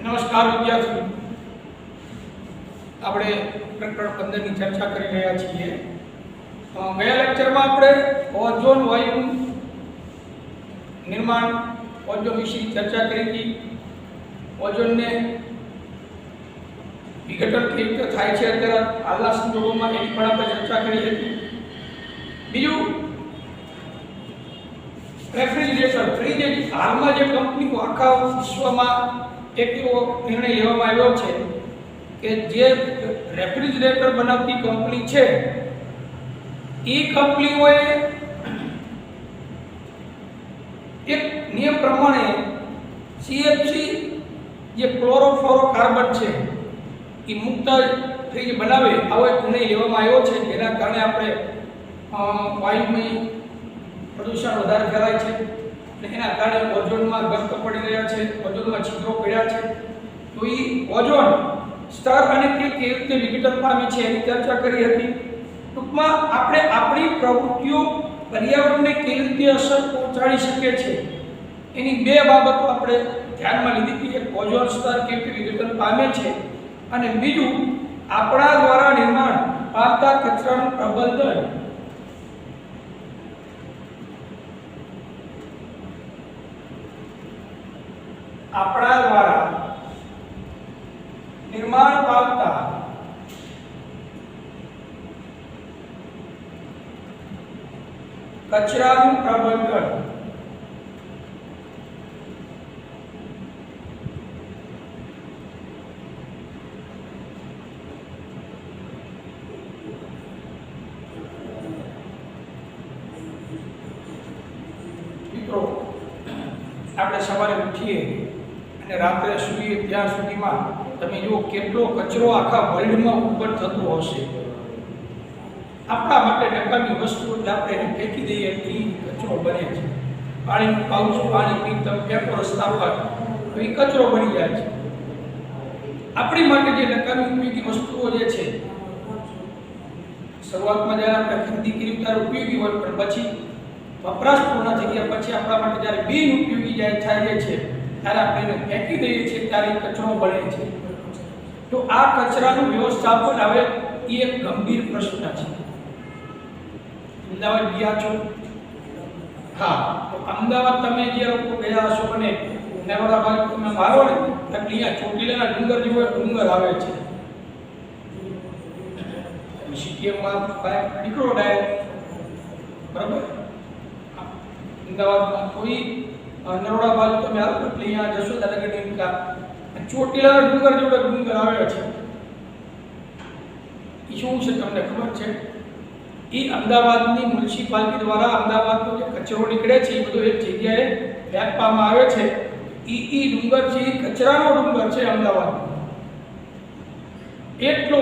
નમસ્કાર વિદ્યાર્થીઓ, આપણે પ્રકરણ 15 ની ચર્ચા કરી રહ્યા છીએ. ગયા લેક્ચરમાં આપણે ઓઝોન વાયુનું નિર્માણ, ઓઝોન વિશે ચર્ચા કરી હતી. ઓઝોનને વિઘટન કેવી રીતે થાય છે અત્યારે હાલના સંજોગોમાં એની પણ આપણે ચર્ચા કરી હતી. બીજું, રેફ્રિજરેટર, ફ્રીજ, હાલમાં જે કંપનીઓ આખા વિશ્વમાં એક એવો નિર્ણય લેવામાં આવ્યો છે કે જે રેફ્રિજરેટર બનાવતી કંપની છે એ કંપનીઓએ એક નિયમ પ્રમાણે સીએફસી જે ક્લોરોફ્લોરોકાર્બન છે એ મુક્ત ફ્રીજ બનાવે આવો એક નિર્ણય લેવામાં આવ્યો છે, જેના કારણે આપણે વાયુમય પ્રદૂષણ વધારે ફેલાય છે અને એના કારણે ઓઝોનમાં ગંધ પડી રહ્યા છે, ઓઝોનમાં છિદ્રો પડ્યા છે. તો એ ઓઝોન સ્તર અને તે કેવી રીતે વિઘટન પામે છે એની ચર્ચા કરી હતી. ટૂંકમાં આપણે આપણી પ્રવૃત્તિઓ પર્યાવરણને કેવી રીતે અસર પહોંચાડી શકે છે એની બે બાબતો આપણે ધ્યાનમાં લીધી હતી. એક ઓઝોન સ્તર કેવી રીતે વિઘટન પામે છે અને બીજું આપણા દ્વારા નિર્માણ પામતા કચરાનું પ્રબંધન. આપણા દ્વારા નિર્માણ પામતા કચરાનું પ્રબંધન. મિત્રો, આપણે સવારે ઉઠીએ અને રાત્રે સૂઈએ ત્યાં સુધીમાં તમે જુઓ કેટલો કચરો આખા વર્લ્ડમાં ઉપર થતો હશે. આપણા માટે નકામી વસ્તુઓ આપણે એને ફેંકી દઈએ એ કચરો બને છે. પાણીનું પાઉચ, પાણી પી તમે ફેંકો રસ્તા પર તો એ કચરો બની જાય છે. આપણી માટે જે નકામી ઉપયોગી વસ્તુઓ જે છે, શરૂઆતમાં જ્યારે આપણે ખરીદી કરી ત્યારે ઉપયોગી હોય, પણ પછી વપરાશ પૂર્ણ થઈ ગયા પછી આપણા માટે જ્યારે બિન ઉપયોગી થાય છે ત્યારે આપણે એને ફેંકી દઈએ છીએ ત્યારે કચરો બને છે. તો આ કચરાનું વ્યવસ્થાપન હવે એ એક ગંભીર પ્રશ્ન છે. અમદાવાદ ગયા છો? હા, તો અમદાવાદ તમે જે લોકો ગયા હશો અને નરોડા બાજુ તમે મારો ને એટલે અહીંયા ચોટીલાના ડુંગર જેવો ડુંગર આવે છે. સિટીમાં નીકળો ડાયરેક્ટ, બરાબર, અમદાવાદમાં કોઈ નરોડા બાજુ તમે આવો એટલે અહીંયા જશોદાનગરની નિકાલ ચોટીલાના ડુંગર જેવો ડુંગર આવે છે. એ શું છે તમને ખબર છે? એ અમદાવાદની મ્યુનિસિપાલિટી દ્વારા અમદાવાદનો જે કચરો નીકળે છે એ બધો એક જગ્યાએ ફેંકવામાં આવે છે. એ ડુંગર છે એ કચરાનો ડુંગર છે અમદાવાદ. એટલો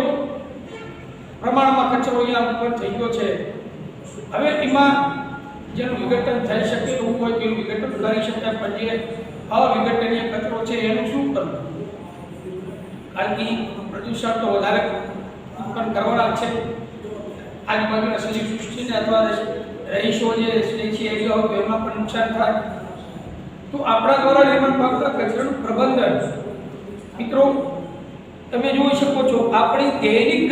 પ્રમાણમાં કચરો અહીંયા ઉપર થઈ ગયો છે. હવે એમાં જેનું વિઘટન થઈ શકે એવું હોય તેનું વિઘટન કરી શકાય, પણ જે અવિઘટનીય કચરો છે એનું શું કરવું? કારણ કે પ્રદૂષણ તો વધારે ઉત્પન્ન કરવાના છે. આજુબાજુના સજીવ સૃષ્ટિને અથવા રહીશો જે છે એરિયા હોય તો એમાં પણ નુકસાન થાય. તો આપણા દ્વારા નિર્માણ પામતા કચરાનું પ્રબંધન. મિત્રો, તમે જોઈ શકો છો આપણી દૈનિક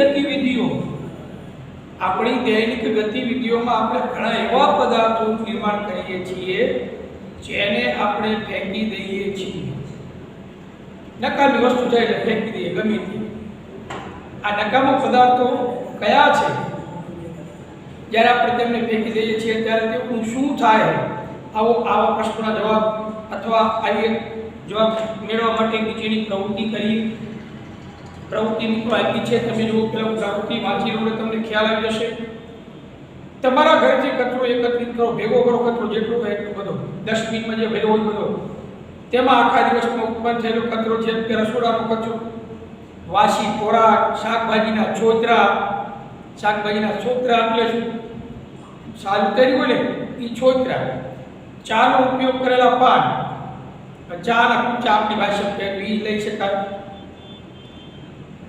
ગતિવિધિઓમાં આપણે ઘણા એવા પદાર્થોનું નિર્માણ કરીએ છીએ જેને આપણે ફેંકી દઈએ છીએ. નકામી વસ્તુ છે એટલે ફેંકી દઈએ ગમે તે. આ નકામા પદાર્થો કયા છે? જ્યારે આપણે તેમને ફેંકી દઈએ છીએ ત્યારે તેનું શું થાય? આવા પ્રશ્નના જવાબ અથવા આવી જવાબ મેળવવા માટે નીચેની પ્રવૃત્તિ કરી. પ્રવૃત્તિ મિત્રો આપી છે, તમે જો પેલા પ્રવૃત્તિ વાંચી લો તમને ખ્યાલ આવી જશે. તમારા ઘરથી કચરો એકત્રિત કરો, ભેગો કરો કચરો જેટલો હોય એટલો બધો, ડસ્ટબિનમાં જે ભેગો હોય બધો. તેમાં આખા દિવસમાં ઉત્પન્ન થયેલો કચરો છે, કે રસોડાનો કચરો, વાસી ખોરાક, શાકભાજીના છોતરા એટલે શું? સારું કર્યું હોય ને એ છોતરા. ચાનો ઉપયોગ કરેલા પાન, ચાના કૂચા આપણી ભાષામાં એ લઈ શકાય.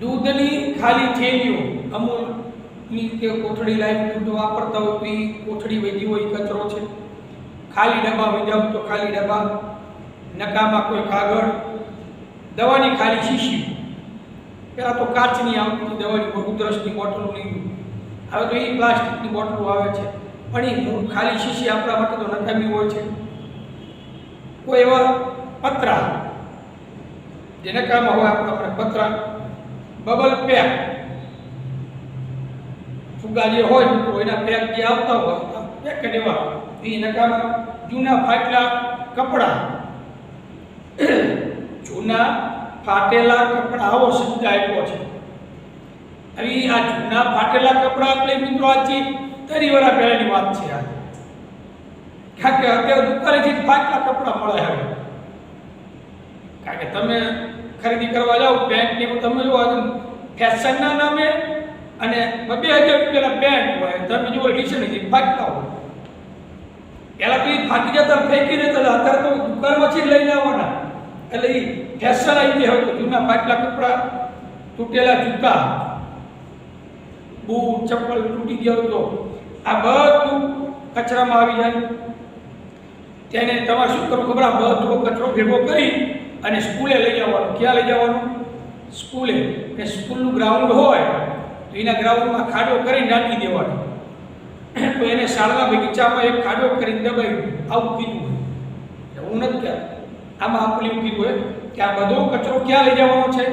દૂધની ખાલી થેલીઓ, અમૂલની કે કોથળી લાવી દૂધ વાપરતા હોય તો એ કોથળી વધી હોય કચરો છે. ખાલી ડબ્બા વિજાવ તો ખાલી ડબ્બા, નકામાં કોઈ કાગળ, દવાની ખાલી શીશી. પહેલાં તો કાચની આવતી દવાની ઉધરસની બોટલો નહીં, હવે તો એ પ્લાસ્ટિકની બોટલો આવે છે. પણ એ ખાલી શીશી આપણા માટે તો નકામી હોય છે. કોઈ એવા પતરા જે નકામા હોય આપણા પતરા, બબલ પેક, ફુગા જે હોય મિત્રો એના પેક જે આવતા હોય પેકેટ એવા, એ નકામા. જૂના ફાટેલા કપડાં, જૂના ફાટેલા કપડાં, આવો શબ્દ આપ્યો છે. હવે આ જૂના ફાટેલા કપડાં એટલે મિત્રો આજથી 30 વર્ષ પહેલાની વાત છે. આ કારણ કે અત્યારે દુકાનેથી ફાટેલા કપડાં મળે હવે. કારણ કે તમે ખરીદી કરવા જાઓ પેન્ટ ને તમે જો ફેશનના નામે અને 2000 રૂપિયાના પેન્ટ હોય, તમે જુઓ ડીશનથી ફાટતા હોય. પહેલાં તો એ ફાટી જતા ફેંકી દેતા, અત્યારે તો દુકાનમાંથી જ લઈને આવવાના. એટલે એ ફેશન આવી ગઈ હવે તો જૂના ફાટેલા કપડાં, તૂટેલા જૂતા, બૂટ ચપ્પલ તૂટી ગયો તો આ બધું કચરામાં આવી જાય. તેને તમારે શું કરવું ખબર? આ બધો કચરો ભેગો કરી અને સ્કૂલે લઈ જવાનું. ક્યાં લઈ જવાનું? સ્કૂલે. ને સ્કૂલનું ગ્રાઉન્ડ હોય તો એના ગ્રાઉન્ડમાં ખાડો કરી નાખી દેવાનો. તો એને શાળાના બગીચામાં એક ખાડો કરીને દબાવી આવું કીધું હોય. હું નથી કહેતો, આમાં આપણે એવું કીધું હોય કે આ બધો કચરો ક્યાં લઈ જવાનો છે?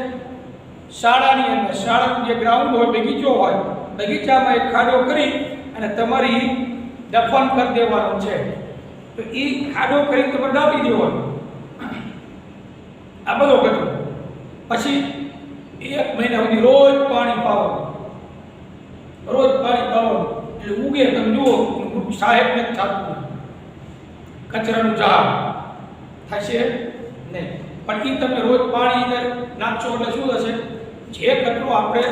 શાળાની અંદર. શાળાનું જે ગ્રાઉન્ડ હોય, બગીચો હોય, બગીચામાં એક ખાડો કરી અને તમારી દફન કરી દેવાનો છે. તો એ ખાડો કરીને તમારે દાબી દેવાનો આ બધો કચરો. પછી 1 મહિના સુધી રોજ પાણી પાવાનું, રોજ પાણી પાવાનું. એટલે ઉગે તમે જુઓ સાહેબ ને થતું કચરાનું ઝાડ થશે નહીં. પણ એ તમે રોજ પાણી અંદર નાખશો એટલે શું થશે? જે કચરો આપણે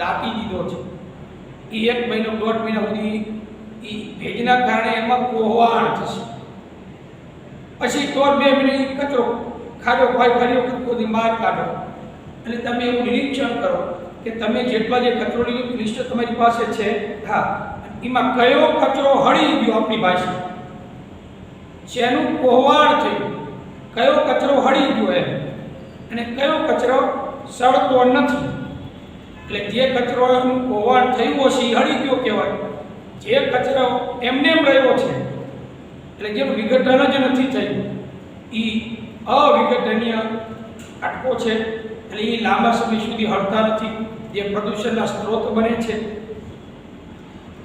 દાટી દીધો છે એ 1 મહિનો 1.5 મહિના સુધી એ ભેજના કારણે એમાં કોહવાણ થશે. પછી 1-2 મહિને કચરો ખાડો ફરી વખત બહાર કાઢો. અને તમે એવું નિરીક્ષણ કરો કે તમે જેટલા જે કચરોની લિસ્ટ તમારી પાસે છે, હા, એમાં કયો કચરો હળી ગયો, આપણી ભાષા શેનું કોહવાણ થયું, કયો કચરો હળી ગયો એમ, અને કયો કચરો સળતો નથી. એટલે જે કચરોનું કોહવાણ થયું હશે એ હળી ગયો કહેવાય. જે કચરો એમને એમ રહ્યો છે એટલે જેમ વિઘટન જ નથી થયું એ અવિઘટનીય આટકો છે. એટલે એ લાંબા સમય સુધી હળતા નથી, જે પ્રદૂષણના સ્ત્રોત બને છે.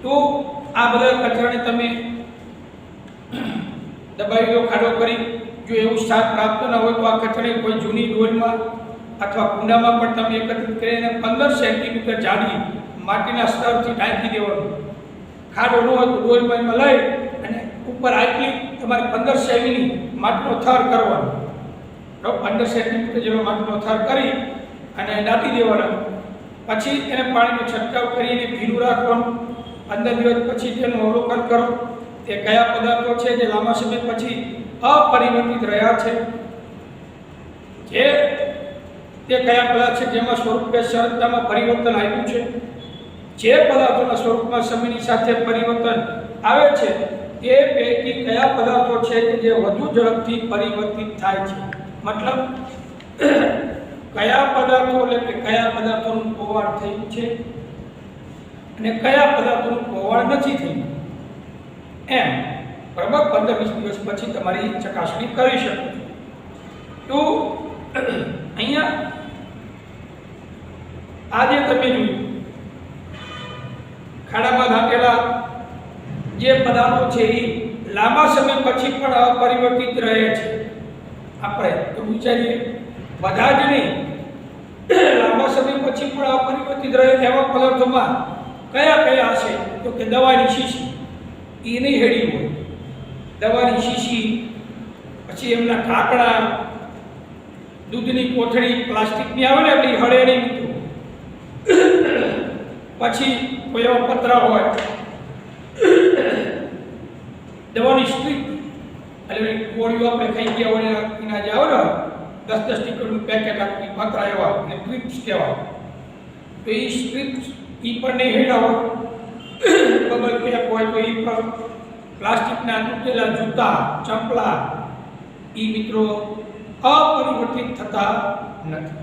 તો આ બધા કચરાને તમે દબાવી દો, ખાડો કરી. જો એવું સ્થાન પ્રાપ્ત ન હોય તો આ કચરાને કોઈ જૂની ડોલમાં અથવા કુંડામાં પણ તમે એકત્રિત કરીને 15 સેન્ટીમીટર જાડી માટીના સ્તરથી ઢાંકી દેવાનું. ખાડો ન હોય તો ડોલમાં એમાં લઈ અને ઉપર આટલી તમારે 15 સેમીની માટીનો થર કરવાનો. 15 સેન્ટીમીટર જેવો માટીનો થર કરી અને દાટી દેવાનો. પછી એને પાણીનો છંટકાવ કરીને ભીનું રાખવાનું. 15 દિવસ પછી તેનું અવલોકન કરો તે કયા પદાર્થો છે જે લાંબા સમય પછી અપરિવર્તિત રહ્યા છે, તે કયા પદાર્થ છે જેમાં સ્વરૂપે સરળતામાં પરિવર્તન આવ્યું છે. જે પદાર્થોના સ્વરૂપમાં સમયની સાથે પરિવર્તન આવે છે તે પૈકી કયા પદાર્થો છે કે જે વધુ ઝડપથી પરિવર્તિત થાય છે. મતલબ કયા પદાર્થો એટલે કે કયા પદાર્થોનું કોહવાણ થયું છે અને કયા પદાર્થોનું કોહવાણ નથી થયું એમ બરાબર 15-20 દિવસ પછી તમારી ચકાસણી કરી શકો. તો અહીંયા આજે તમે જોયું ખાડામાં નાખેલા જે પદાર્થો છે એ લાંબા સમય પછી પણ અપરિવર્તિત રહે છે. આપણે તો વિચારીએ બધા જ નહીં, લાંબા સમય પછી પણ અપરિવર્તિત રહે એવા પદાર્થોમાં કયા કયા હશે? તો કે દવાની શીશી એ નહીં હેડી હોય, દવાની શીશી, પછી એમના ઢાંકણા, દૂધની કોથળી પ્લાસ્ટિકની આવે ને એટલે હળે નહીં મિત્રો. પછી કોઈ એવા પતરા હોય, દવાની સ્ટ્રીપ એટલે ગોળીઓ આપણે ખાઈ ગયા હોય એના જે આવે ને 10-10 ટીકડનું પેકેટ આપી પતરા એવા અને ક્લિપ્સ કહેવાય. તો એ સ્ટ્રીપ્સ એ પણ નહીં હેડા હોય, બબલ પેક હોય તો એ પણ પ્લાસ્ટિકના તૂટેલા જૂતા, ચંપલા, એ મિત્રો અપરિવર્તિત થતા નથી.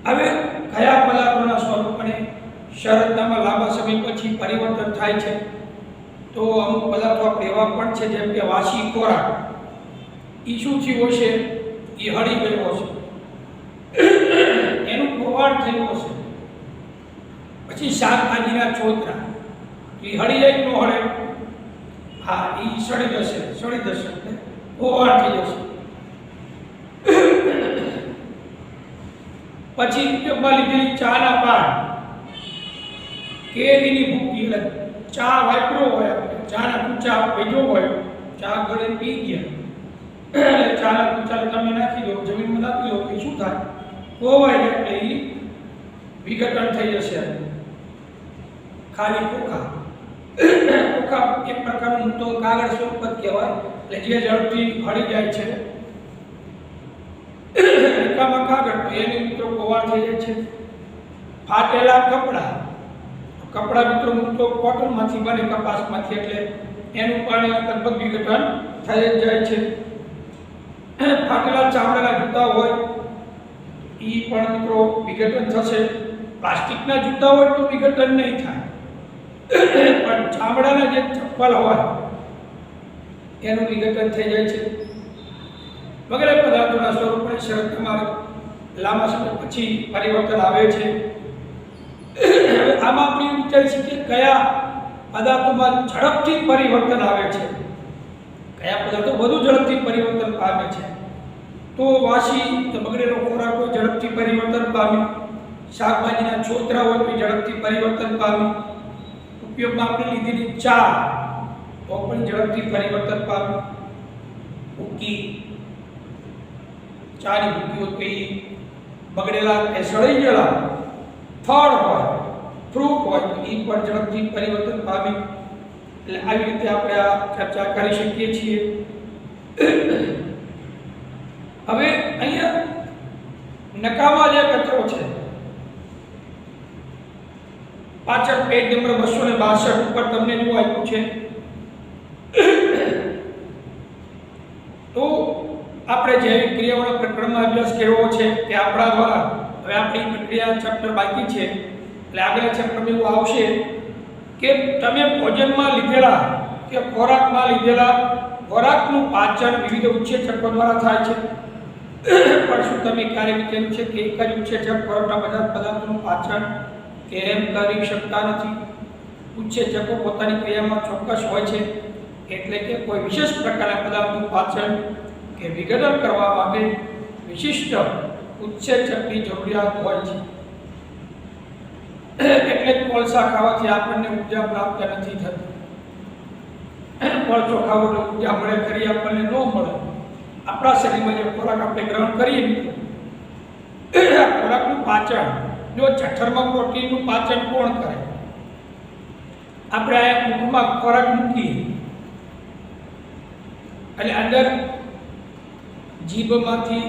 હવે કયા પદાર્થોના સ્વરૂપને શરતનામાં લાંબા સમય પછી પરિવર્તન થાય છે? તો અમુક પદાર્થો આપણે એવા પણ છે જેમ કે વાસી ખોરાક, એ શું થયું હશે? એ હળી ગયો હશે, એનું પોવાણ થયું હશે. પછી શાકભાજીના છોતરા, એ હળી જાય ન હળે? હા, એ સડી જશે, પોવાણ થઈ જશે. પછી ઉપયોગમાં લીધેલી ચાના પાન, કેરીની ભૂકી, એટલે ચા વાપરો હોય, ચાના કૂચા ભેજો હોય, ચા ગળે પી ગયા, એટલે ચાના કૂચા તમે નાખી દો, જમીનમાં નાખી દો, એ શું થાય? કોવાય, એટલે એ વિઘટન થઈ જશે. ખાલી ખોખા એક પ્રકારનું તો કાગળ સ્વરૂપ જ કહેવાય, એટલે જે ઝડપથી હળી જાય છે એકામાં કાગળ, તો એની મિત્રો કોવાળ થઈ જાય છે. ફાટેલા કપડા મિત્રો તો કોટનમાંથી બને, કપાસમાંથી, એટલે એનું પણ લગભગ વિઘટન થઈ જાય છે. ફાટેલા ચામડાના જૂતા હોય, એ પણ મિત્રો વિઘટન થશે. પ્લાસ્ટિકના જૂતા હોય તો વિઘટન નહીં થાય, પણ ચામડાના જે ચપ્પલ હોય એનું વિઘટન થઈ જાય છે. વગેરે પદાર્થોના સ્વરૂપની શરતમાં લાંબા સમય પછી પરિવર્તન આવે છે. આમાં આપણે વિચારી શકીએ કયા પદાર્થોમાં ઝડપથી પરિવર્તન આવે છે, કયા પદાર્થો વધુ ઝડપથી પરિવર્તન પામે છે. તો વાસી બગડેલો ખોરાક હોય ઝડપથી પરિવર્તન પામે, શાકભાજીના છોતરા હોય તો ઝડપથી પરિવર્તન પામે, ઉપયોગમાં આપણે લીધેલી ચા તો પણ ઝડપથી પરિવર્તન પામે, ભૂકી, ચાની ભૂકી હોય તો એ બગડેલા કે સડી ગયેલા ફળ હોય, ફ્રૂટ હોય તો એ પણ ઝડપથી પરિવર્તન પામે. એટલે આવી રીતે આપણે આ ચર્ચા કરી શકીએ છીએ. હવે અહીંયા નકામા જે કચરો છે, પાછળ પેજ નંબર 262 ઉપર તમને જો આપ્યું છે, તો આપણે જૈવિક ક્રિયાઓના પ્રકરણમાં અભ્યાસ કર્યો છે કે આપણા દ્વારા હવે આપણી પ્રક્રિયા ચેપ્ટર બાકી છે, એટલે આગળના ચેપ્ટરમાં એવું આવશે કે તમે ભોજનમાં લીધેલા કે ખોરાકમાં લીધેલા ખોરાકનું પાચન વિવિધ ઉત્સેચકો દ્વારા થાય છે. પણ શું તમે ક્યારે વિચાર્યું છે કે એક જ ઉત્સેચક ખોરાકના બધા પદાર્થોનું પાચન કેમ કરી શકતા નથી? ઉત્સેચકો પોતાની ક્રિયામાં ચોક્કસ હોય છે, એટલે કે કોઈ વિશેષ પ્રકારના પદાર્થનું પાચન કે વિઘટન કરવા માટે વિશિષ્ટ ઉત્સેચકની જરૂરિયાત હોય છે. એટલે કોલસા ખાવાથી આપણને ઉર્જા પ્રાપ્ત નથી થતી. કોલસો ખાવો તો ઉર્જા મળે ખરી? આપણને ન મળે. આપણા શરીરમાં જે ખોરાક આપણે ગ્રહણ કરીએ ખોરાકનું પાચન, જો જઠરમાં પ્રોટીનનું પાચન કોણ કરે? આપણે આ મુખમાં ખોરાક મૂકીએ અને અંદર જીભમાંથી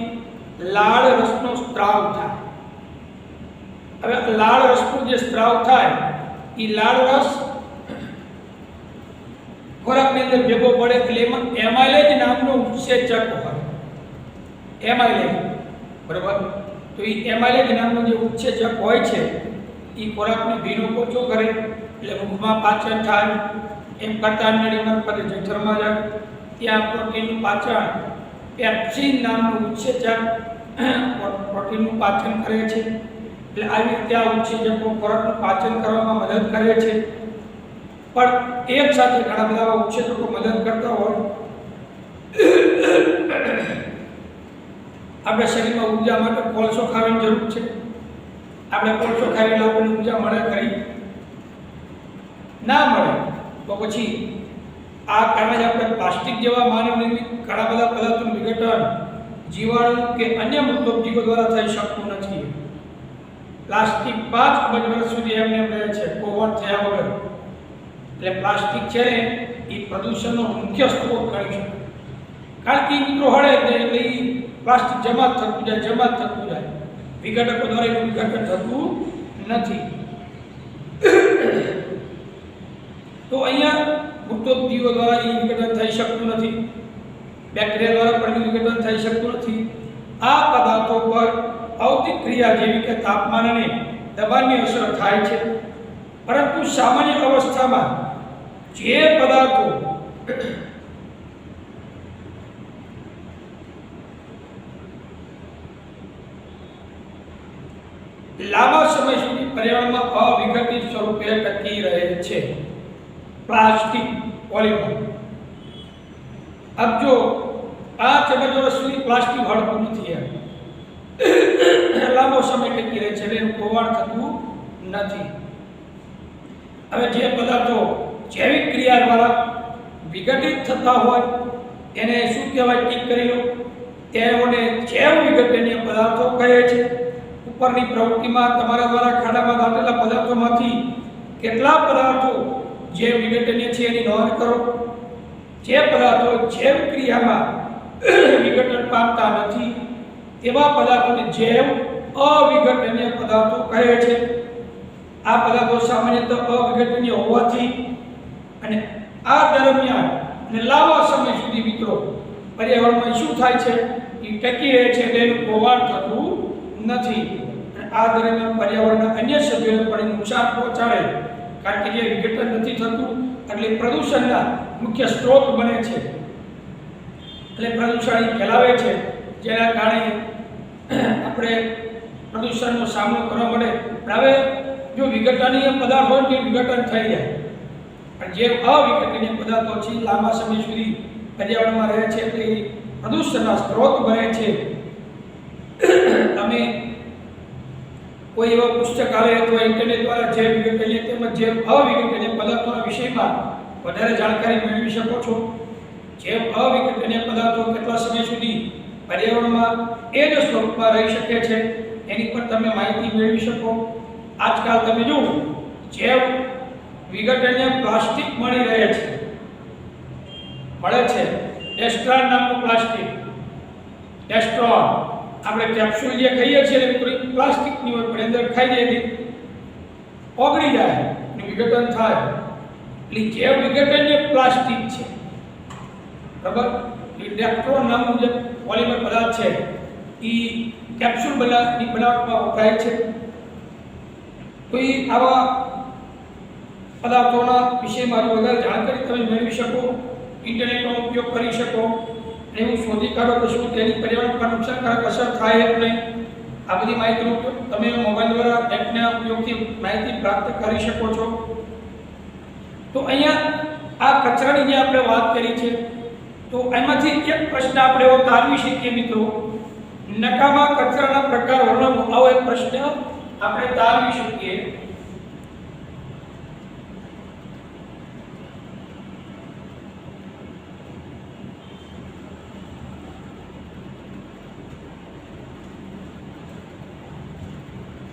લાળ રસનો સ્ત્રાવ થાય. હવે લાળ રસનો જે સ્ત્રાવ થાય એ લાળ રસ ખોરાકની અંદર ભેગો પડે, એટલે એમાં એમાઇલેજ નામનો ઉત્સેચક હોય, એમાઇલેજ, બરાબર? તો એ એમાઇલેજ નામનો જે ઉત્સેચક હોય છે એ ખોરાકને ભીનો પોચો કરે, એટલે મુખમાં પાચન થાય. એમ કરતા નળી મારફતે જઠરમાં જાય, ત્યાં પ્રોટીનનું પાચન, પેપ્સિન નામનું ઉત્સેચક પ્રોટીનનું પાચન કરે છે. એટલે આવી રીતે આ ઉત્સેચકો ખોરાકનું પાચન કરવામાં મદદ કરે છે. પણ એક સાથે ઘણા બધા ઉત્સેચકો મદદ કરતા હોય. આપણે શરીરમાં ઉર્જા માટે કોલસો ખાવાની જરૂર છે. આપણે કોલસો ખાવી આપણને ઉર્જા મળે ખરી? ના મળે. તો પછી આ કારણે આપણે પ્લાસ્ટિક જેવા માનવ નિર્મિત ઘણા બધા પદાર્થોનું વિઘટન જીવાણુ કે અન્ય મૃતોપજીવો દ્વારા થઈ શકતું નથી. પ્લાસ્ટિક 5 અબજ વર્ષ સુધી એમને રહે છે, કોવર થયા વગર. એટલે પ્લાસ્ટિક છે ને એ પ્રદૂષણનો મુખ્ય સ્ત્રોત ગણી શકે. કારણ કે મિત્રો હળે એટલે એ પ્લાસ્ટિક જમા થતું જાય, વિઘટકો દ્વારા એનું વિઘટન થતું નથી. તો અહીંયા મૃતોપજીવો દ્વારા એ વિઘટન થઈ શકતું નથી. બેક્ટેરિયા દ્વારા પણ વિઘટન થઈ શકતું નથી. આ પદાર્થો પર ભૌતિક ક્રિયા જેવી કે તાપમાન અને દબાણની અસર થાય છે. પરંતુ સામાન્ય અવસ્થામાં જે પદાર્થો લાંબા સમય સુધી પર્યાવરણમાં અવિઘટિત સ્વરૂપે ટકી રહે છે, પ્લાસ્ટિક, પોલિમર. अब जो 5 અબજ વર્ષ સુધી પ્લાસ્ટિક હળતું નથી, લાંબો સમય ટકી રહે છે, એનું કોવાણ થતું નથી. હવે જે પદાર્થો જૈવિક ક્રિયા દ્વારા વિઘટિત થતા હોય એને શું કહેવાય? ટીક કરી લો. તેઓને જૈવ વિઘટનીય પદાર્થો કહે છે. ઉપરની પ્રવૃત્તિમાં તમારા દ્વારા ખાડામાં દાટેલા પદાર્થોમાંથી કેટલા પદાર્થો જૈવ વિઘટનીય છે એની નોંધ કરો. જે પદાર્થો જૈવ ક્રિયામાં વિઘટન પામતા નથી તેવા પદાર્થોને જૈવ અવિઘટનીય પદાર્થો કહે છે. આ પદાર્થો સામાન્યતઃ અવિઘટનીય હોવાથી અને આ દરમિયાન અને લાંબા સમય સુધી મિત્રો પર્યાવરણમાં શું થાય છે? એ ટકી રહે છે, તેનું કોવાણ થતું નથી. આ દરમિયાન પર્યાવરણના અન્ય સભ્યોને પણ નુકસાન પહોંચાડે, કારણ કે જે વિઘટન નથી થતું એટલે પ્રદૂષણના મુખ્ય સ્ત્રોત બને છે, એટલે પ્રદૂષણ ફેલાવે છે, જેના કારણે આપણે પ્રદૂષણનો સામનો કરવા મળે. હવે જો વિઘટનીય પદાર્થ હોય તો વિઘટન થઈ જાય, પણ જે અવિઘટનીય પદાર્થો છે લાંબા સમય સુધી પર્યાવરણમાં રહે છે એટલે પ્રદૂષણના સ્ત્રોત બને છે. તમે કોઈ એવા પુસ્તકાલય અથવા ઇન્ટરનેટ દ્વારા જૈવ વિઘટનીય તેમજ જૈવ અવિઘટનીય પદાર્થોના વિષયમાં વધારે જાણકારી મેળવી શકો છો. જૈવ અવિઘટનીય પદાર્થો કેટલા સમય સુધી પર્યાવરણમાં એ જ સ્વરૂપમાં રહી શકે છે એની પર તમે માહિતી મેળવી શકો. આજકાલ તમે જુઓ જૈવ વિઘટનીય પ્લાસ્ટિક મળી રહે છે, મળે છે. ડેસ્ટ્રોન નામનું પ્લાસ્ટિક, ડેસ્ટ્રોન આપણે કેપ્સ્યુલ જે ખાઈએ છીએ મિત્રો પ્લાસ્ટિકની હોય, પણ અંદર ખાઈ જઈએ ઓગળી જાય અને વિઘટન થાય. એટલે જૈવ વિઘટનીય પ્લાસ્ટિક છે, બરાબર. ડેસ્ટ્રોન નામનું જે પોલિમર પદાર્થ છે એ કેપ્સ્યુલ બનાવટમાં વપરાય છે. તો એ આવા પદાર્થોના વિષયમાં વધારે જાણકારી તમે મેળવી શકો, ઇન્ટરનેટનો ઉપયોગ કરી શકો, એવું શોધી કાઢો કે શું તેની પર્યાવરણ પર નુકસાનકારક અસર થાય કે નહીં. આ બધી માહિતીનો ઉપયોગ તમે મોબાઈલ દ્વારા નેટના ઉપયોગથી માહિતી પ્રાપ્ત કરી શકો છો. તો અહીંયા આ કચરાની જે આપણે વાત કરી છે, તો એમાંથી એક પ્રશ્ન આપણે એવો તારવી શકીએ મિત્રો, નકામા કચરાના પ્રકાર વર્ણવો. આવો એક પ્રશ્ન આપણે તારવી શકીએ.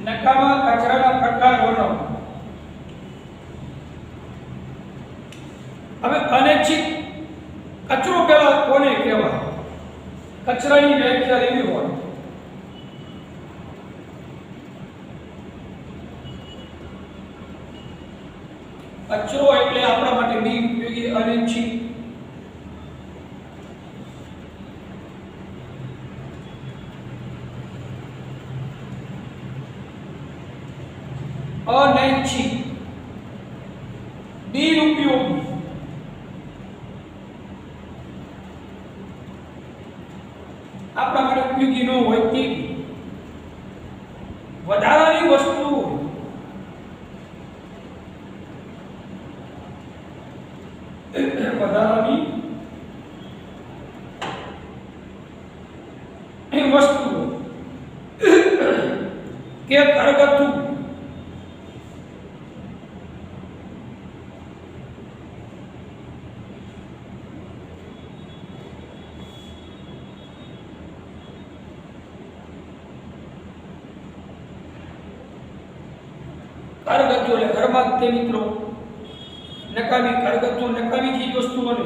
નકામા કચરાના પ્રકાર વર્ણવો. હવે અનૈચ્છિક કચરો પેલા કોને કહેવાય? કચરાની વ્યાખ્યા એવી હોય કચરો એટલે આપણા માટે બિનઉપયોગી, અનૈચ્છિક. અનૈચ્છિક, બિનઉપયોગી. આપણા માટે ઉપયોગી ન હોય તે વધારાની વસ્તુ. વધારાની વસ્તુ કે ઘરગથ્થુ. ઘરગથ્થુ એટલે ઘરમાં તે મિત્રો નકામી, ઘરગથ્થુ નકામી ચીજ વસ્તુઓને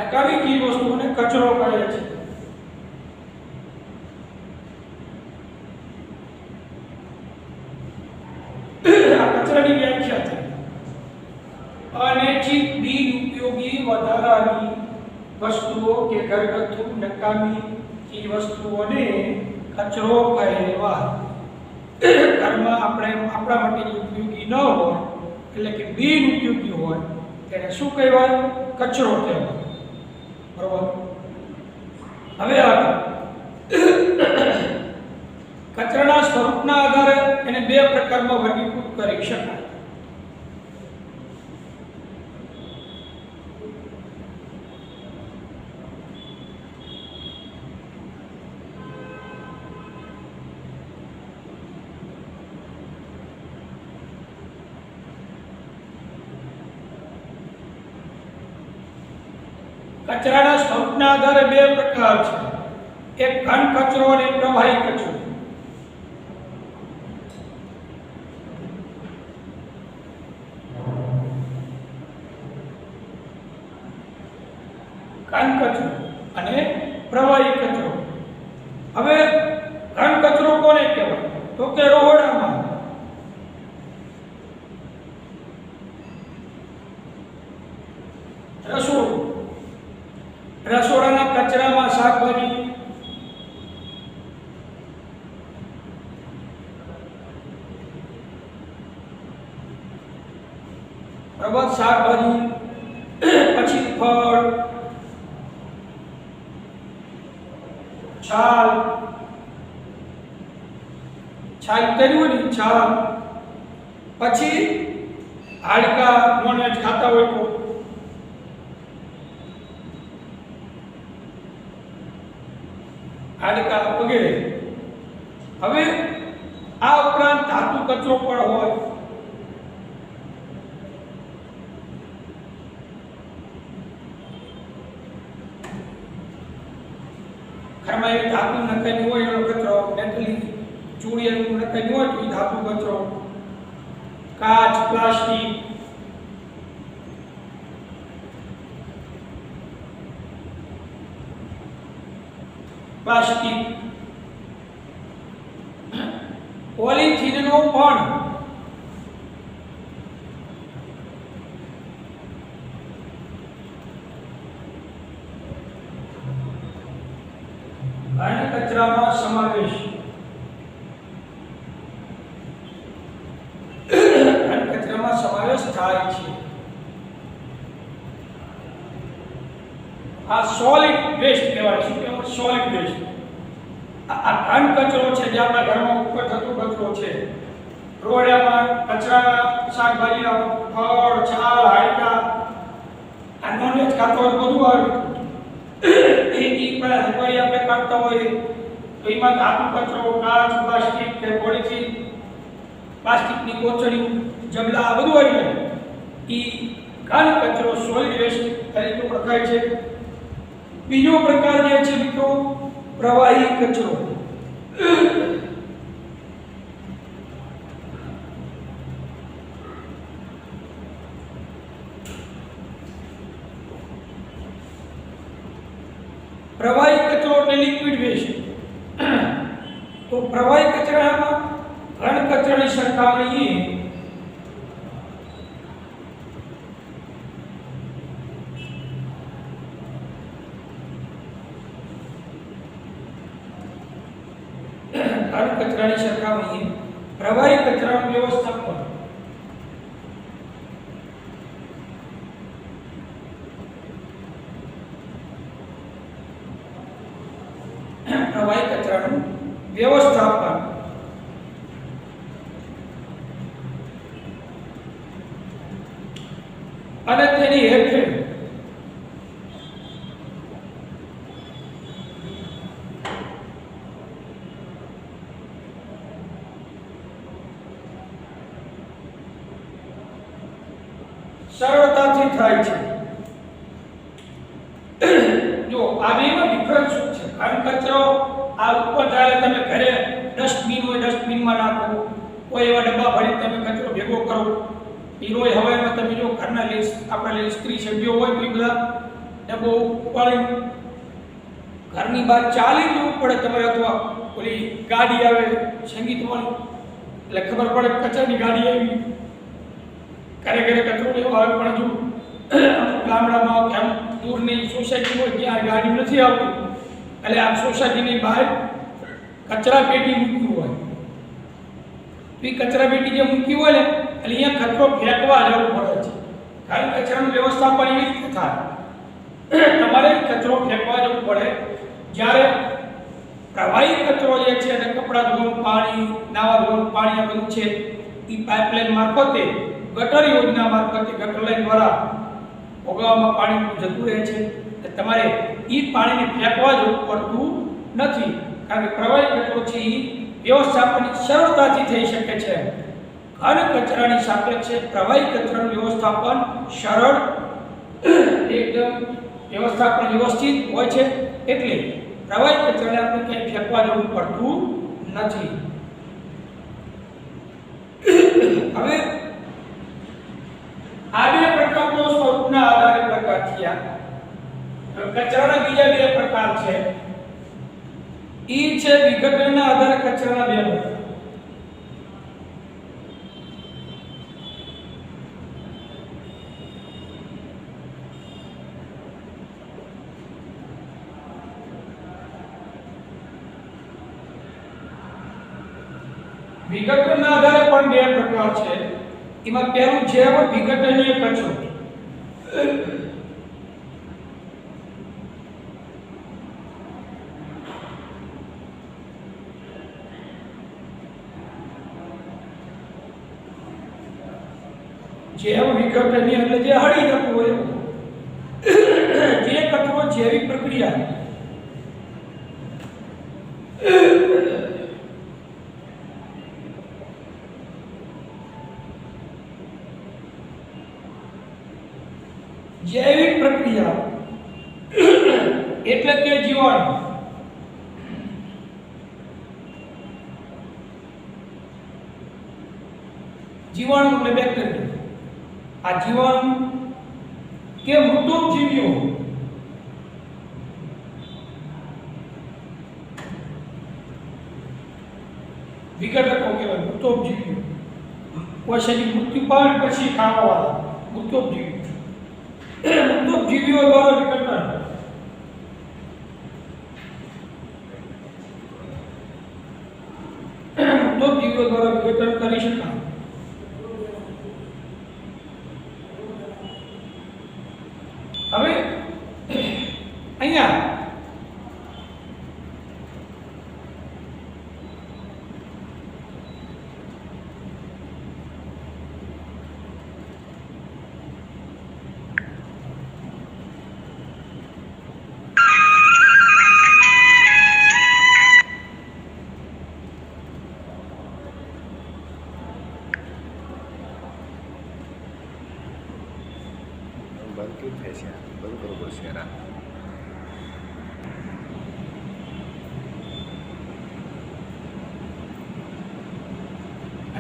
નકામી ચીજ વસ્તુઓને કચરો કહે છે. આ કચરાની વ્યાખ્યા છે. અનૈચ્છિક બિનઉપયોગી વધારાની વસ્તુઓ કે ઘરગથ્થુ નકામી ચીજ વસ્તુઓને કચરો કહેવાય. ઘરમાં આપણા માટે જે ઉપયોગી ન હોય એટલે કે બિનઉપયોગી હોય તેને શું કહેવાય? કચરો કહેવાય. બરોબર. હવે આગળ કચરાના સ્વરૂપના આધારે એને બે પ્રકારમાં વર્ગીકૃત કરી શકાય. કચરાના સ્વરૂપના આધારે બે પ્રકાર છે. એક ઘન કચરો અને પ્રવાહી કચરો. ઘન કચરો અને પ્રવાહી કચરો. હવે ઘન કચરો કોને કહેવાય? તો કે રહોડામાં રસોડાના કચરામાં શાકભાજી, બરાબર, શાકભાજી, પછી ફળ, છાલ કર્યું ને છાલ, પછી હાડકા, નોનવેજ ખાતા હોય તો હાડકા વગેરે. હવે આ ઉપરાંત ધાતુ કચરો પણ હોય. ઘરમાં એવી ધાતુ નખાયેલી હોય એનો કચરો, મેટલી ચૂડિયાનું નખાયેલું હોય તો એ ધાતુ કચરો. કાચ, પ્લાસ્ટિક, પોલિથીનનો પણ ઘન કચરામાં સમાવેશ. ઘન કચરામાં સમાવેશ થાય છે. આ સોલિડ વેસ્ટ કહેવાય. શું કહેવાય? Solid waste. આ ઘન કચરો છે જે આપણા ઘરમાં ઉપર થતો કચરો છે. રોડિયામાં કચરા, શાકભાજી, ફળ, છાલ, હાડકા, આ નોનવેજ ખાતો હોય બધું આવે. પણ હલવાઈ આપણે કાઢતા હોય તો એમાં ધાતુ કચરો, કાચ, પ્લાસ્ટિક કે પોલિથીન, પ્લાસ્ટિકની કોથળીઓ, જબલા આ બધું આવી જાય. એ ઘન કચરો સોલિડ વેસ્ટ તરીકે ઓળખાય છે. બીજો પ્રકાર જે છે મિત્રો પ્રવાહી કચરો. પ્રવાહી કચરો એટલે લિક્વિડ વેસ્ટ. તો પ્રવાહી કચરામાં ઘન કચરાની સરખામણીએ પ્રવાહી કચરાનું વ્યવસ્થાપન. પ્રવાહી કચરાનું વ્યવસ્થાપન અને તેની હેરફેર. સરળતાથી થાય છે. જો આ બેમાં ડિફરન્સ શું છે? ઘન કચરો આ ઉપર જ્યારે તમે ઘરે ડસ્ટબિન હોય ડસ્ટબિનમાં નાખો, કોઈ એવા ડબ્બા ભરી તમે કચરો ભેગો કરો. હીરોય હવાઈમાં તમે જો ઘરના આપણા ઇસ્ત્રી સભ્યો હોય તો એ બધા ડબ્બો ઉપાડી ઘરની બહાર ચાલી જવું પડે તમારે, અથવા ઓલી ગાડી આવે સંગીતવાળી એટલે ખબર પડે કચરાની ગાડી આવી, ઘરે ઘરે કચરો લેવો આવે. પણ હજુ ગામડામાં કે આમ દૂરની સોસાયટી હોય ત્યાં ગાડી નથી આવતી, એટલે આમ સોસાયટીની બહાર કચરા પેટી મૂકી હોય, તો એ કચરા પેટી જે મૂકી હોય ને એટલે અહીંયા કચરો ફેંકવા જવું પડે છે. કારણ કે કચરાનું વ્યવસ્થાપન એવી રીતે થાય, તમારે કચરો ફેંકવા જવું પડે. જ્યારે પ્રવાહી કચરો જે છે અને કપડાં ધોવાનું પાણી, નાવા ધોવાનું પાણી આ બધું છે એ પાઇપલાઇન મારફતે, ગટર યોજના મારફતે, ગટર લાઈન દ્વારા ભોગાવામાં પાણી જતું રહે છે. તમારે એ પાણીને ફેંકવા જવું પડતું નથી, કારણ કે પ્રવાહી કચરો છે એ વ્યવસ્થાપન સરળતાથી થઈ શકે છે. ઘન કચરાની સાપેક્ષે પ્રવાહી કચરાનું વ્યવસ્થાપન સરળ, એકદમ વ્યવસ્થાપન વ્યવસ્થિત હોય છે, એટલે પ્રવાહી કચરાને આપણે ક્યાંય ફેંકવા જવું પડતું નથી. હવે આ બે પ્રકારનો સ્વરૂપના આધારે પ્રકાર થયા. કચરાના બીજા બે પ્રકાર છે, ઈ છે વિઘટનના આધારે કચરાના બે પ્રકાર. વિઘટનના આધારે પણ બે પ્રકાર છે. એમાં પહેલું જૈવ વિઘટનીય કચરો. જૈવ વિઘટનીય એટલે જે હળી જતું હોય, જે કચરો જૈવિક પ્રક્રિયા જૈવિક પ્રક્રિયા એટલે કે જીવાણુ, જીવાણુ એટલે બેક્ટેરિયા. આ જીવાણુ કે મૃતોપજીવીઓ વિઘટકો કહેવાય. મૃતોપજીવીઓ કોષની મૃત્યુ પામે પછી ખાવાવાળા મૃતોપજીવીઓ. મૃતોપજીવીઓ દ્વારા વિઘટન. મૃતોપજીવીઓ દ્વારા વિઘટન કરી શકાય. હવે અહીંયા બંધ કેવું થાય છે? બંધ કરવું પડશે યાર.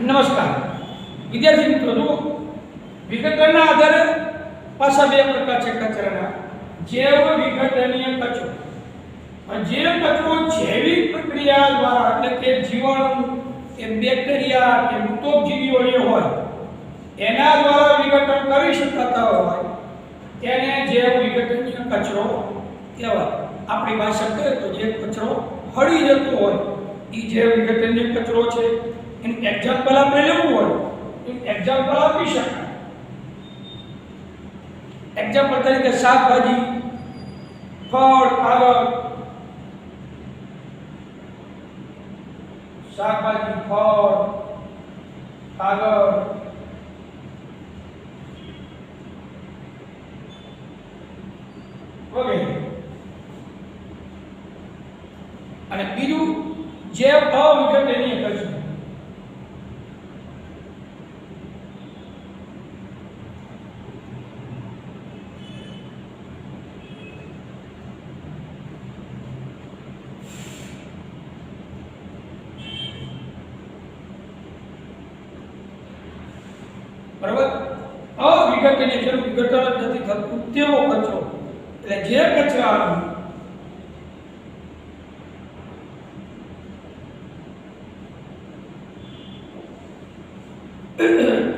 નમસ્કાર વિદ્યાર્થી મિત્રો, જુઓ વિઘટનના આધારે પાછા બે પ્રકાર છે કચરાના. જૈવ વિઘટનીય કચરો. જે કચરો જૈવિક પ્રક્રિયા દ્વારા એટલે કે જીવાણુ કે બેક્ટેરિયા કે મૃતોપજીવીઓ જે હોય એના દ્વારા વિઘટન કરી શકાતા હોય તેને જૈવ વિઘટનીય કચરો કહેવાય. આપણી ભાષા કહીએ તો જે કચરો હળી જતો હોય એ જૈવ વિઘટનીય કચરો છે. એનું એક્ઝામ્પલ આપણે લેવું હોય તો એક્ઝામ્પલ આપી શકાય. એક્ઝામ્પલ તરીકે શાકભાજી, ફળ, કાગળ. શાકભાજી, ફળ, કાગળ, વગેરે. અને બીજું જૈવ અવિઘટનીય કચરો. બરાબર? અવિઘટનીય જેનું વિઘટન જ નથી થતું તેવો કચરો એટલે જે કચરાનું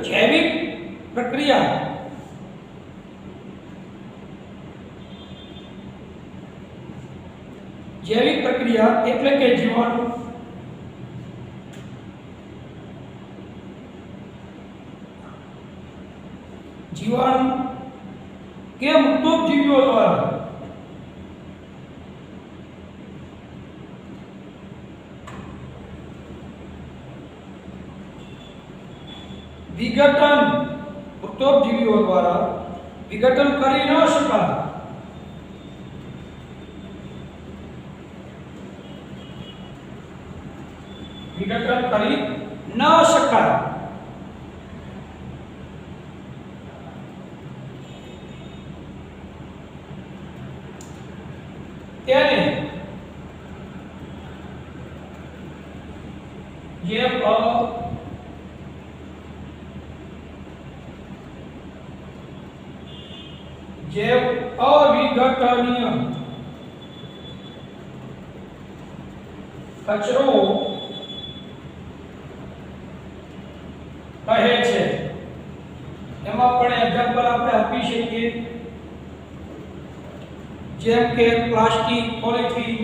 જૈવિક પ્રક્રિયા એટલે કે જીવાણુ કે મુક્તોપજીવીઓ દ્વારા વિઘટન મુક્તોપજીવીઓ દ્વારા વિઘટન કરી ન શકાય તેને જે અવિઘટનીય કચરો કહે છે. એમાં પણ એક્ઝામ્પલ આપણે આપી શકીએ જેમ કે પ્લાસ્ટિક, પોલિથીન,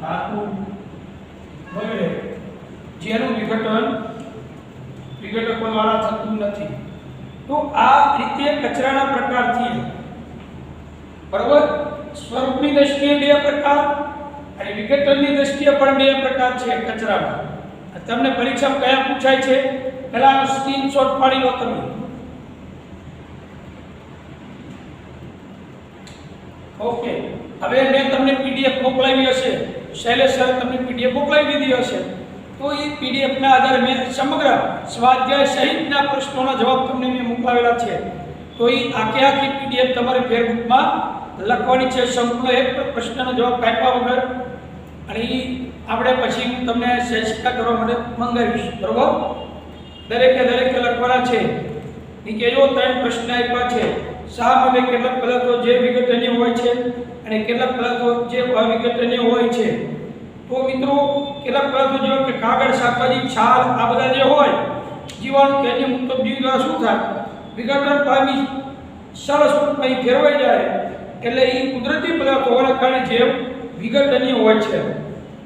ધાતુ વગેરે જેનું વિઘટકો દ્વારા થતું નથી. તો આ રીતે કચરાના પ્રકારથી બરોબર સ્વરૂપની દ્રષ્ટિએ બે પ્રકાર અને વિઘટનની દ્રષ્ટિએ પણ બે પ્રકાર છે કચરાના. તમને પરીક્ષામાં કયા પૂછાય છે પહેલાનો સ્ક્રીનશોટ પાડી લો તમે. ઓકે, હવે મેં તમને પીડીએફ મોકલાવી હશે, શૈલેષ સર તમને પીડીએફ મોકલાવી દીધી હશે. તો એ પીડીએફ ના આધારે મેં સમગ્ર સ્વાધ્યાય સહિતના પ્રશ્નોના જવાબ તમને મેં મોકલાવેલા છે. તો એ આખી પીડીએફ તમારે ફેસબુકમાં લખવાની છે, સંપૂર્ણ એક પ્રશ્નનો જવાબ કાપ્યા વગર. અને એ આપણે પછી હું તમને સહેજતા કરવા માટે મંગાવીશ. બરોબર, દરેકે લખવાના છે. એ કહેજો 3 પ્રશ્ન આપ્યા છે. શા માટે કેટલાક પદાર્થો જે વિઘટનીય હોય છે અને કેટલાક પદાર્થો જે અવિઘટનીય હોય છે. તો મિત્રો કેટલાક પદાર્થો જેવા કે કાગળ, શાકભાજી, છાલ આ બધા જે હોય જીવાણુ કે અન્ય મુક્તોપજીવી દ્વારા શું થાય વિઘટન પામી સરળ સ્વરૂપમાં ફેરવાઈ જાય. એટલે એ કુદરતી પદાર્થો હોવાના કારણે જે વિઘટનીય હોય છે.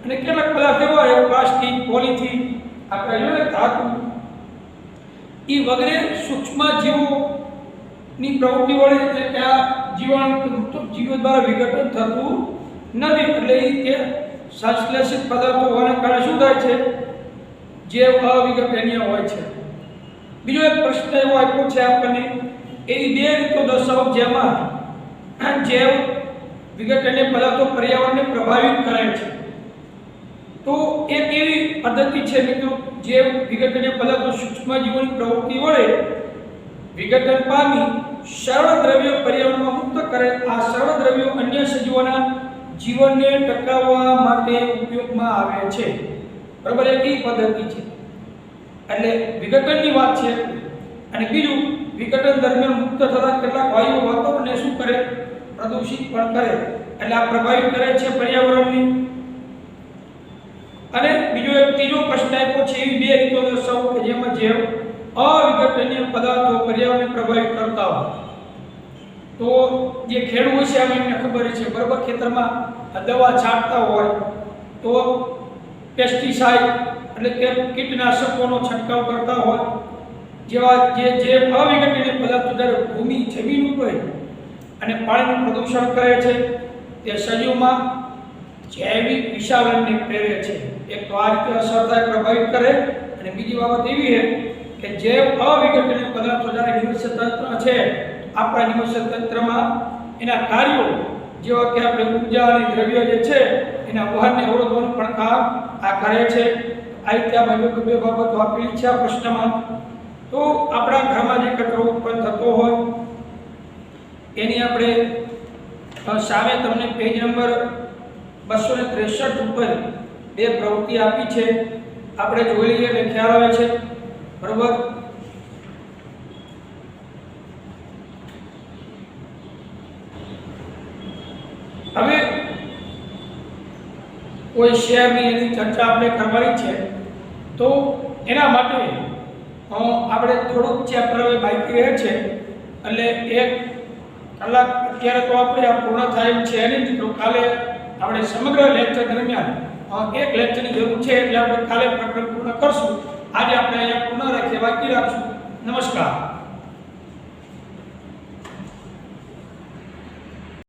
અને કેટલાક પદાર્થ એવા હોય પ્લાસ્ટિક, પોલિથીન, આપણે ધાતુ એ વગેરે સૂક્ષ્મ જીવોની પ્રવૃત્તિ વડે એટલે કે આ જીવાણુ જીવો દ્વારા વિઘટન થતું નથી. એટલે તે સંશ્લેષિત પદાર્થો હોવાના કારણે શું થાય છે જે અવિઘટનીય હોય છે. બીજો એક પ્રશ્ન એવો આપ્યો છે આપણને, એવી બે રીતો દર્શાવો જેમાં જૈવ વિઘટનીય પદાર્થો પર્યાવરણને પ્રભાવિત કરે છે. તો એક એવી પદ્ધતિ છે મિત્રો, જે વિઘટનીય પદાર્થો સૂક્ષ્મ જીવોની પ્રવૃત્તિ વડે વિઘટન પામી સરળ દ્રવ્યો પર્યાવરણમાં મુક્ત કરે. આ સરળ દ્રવ્યો અન્ય સજીવોના જીવનને ટકાવવા માટે ઉપયોગમાં આવે છે. બરાબર, એક એ પદ્ધતિ છે. એટલે વિઘટનની વાત છે. અને બીજું વિઘટન દરમિયાન મુક્ત થતા કેટલાક વાયુઓ વાતાવરણને શું કરે પ્રદૂષિત પણ કરે. એટલે આ પ્રભાવિત કરે છે પર્યાવરણને. અને બીજો એક ત્રીજો પ્રશ્ન આપ્યો છે, એવી બે રીતો દર્શાવો કે જેમાં જૈવ અવિઘટનીય પદાર્થો પર્યાવરણને પ્રભાવિત કરતા હોય. તો જે ખેડૂત છે એમને ખબર છે બરાબર, ખેતરમાં દવા છાંટતા હોય તો પેસ્ટિસાઇડ એટલે કે કીટનાશકોનો છંટકાવ કરતા હોય જેવા જે અવિઘટનીય પદાર્થો જ્યારે ભૂમિ જમીન ઉપર અને પાણીનું પ્રદૂષણ કરે છે તે સજીવમાં જૈવિક વિષાવરણને પ્રેરે છે. એક તો આ રીતે અસર થાય, પ્રભાવિત કરે. અને બીજી બાબત એવી છે કે જે અવિઘટનીય પદાર્થો જ્યારે નિવસન તંત્ર છે આપણા નિવસન તંત્રમાં એના કાર્યો જેવા કે આપણે ઉર્જા અને દ્રવ્ય જે છે એના વહનને અવરોધવાનું પણ કામ આ કરે છે. આ રીતે આ બે બાબતો આપેલી છે આ પ્રશ્નમાં. તો આપણા ઘરમાં જે કચરો ઉત્પન્ન થતો હોય એની આપણે સામે તમને પેજ નંબર 263 ઉપર બે પ્રવૃત્તિ આપી છે. આપણે જોઈ લઈએ એટલે ખ્યાલ આવે છે, બરોબર. હવે કોઈ શેરની એની ચર્ચા આપણે કરવાની છે, તો એના માટે આપણે થોડુંક ચેપ્ટર હવે બાકી રહે છે, એટલે 1 કલાક અત્યારે તો આપણે આ પૂર્ણ થાય એમ છે નહીં, તો કાલે આપણે સમગ્ર લેક્ચર દરમિયાન એક લેક્ચરની જરૂર છે, એટલે આપણે કાલે પ્રકરણ પૂર્ણ કરશું. આજે આપણે અહીંયા પૂર્ણ રાખીએ, બાકી રાખશું. નમસ્કાર.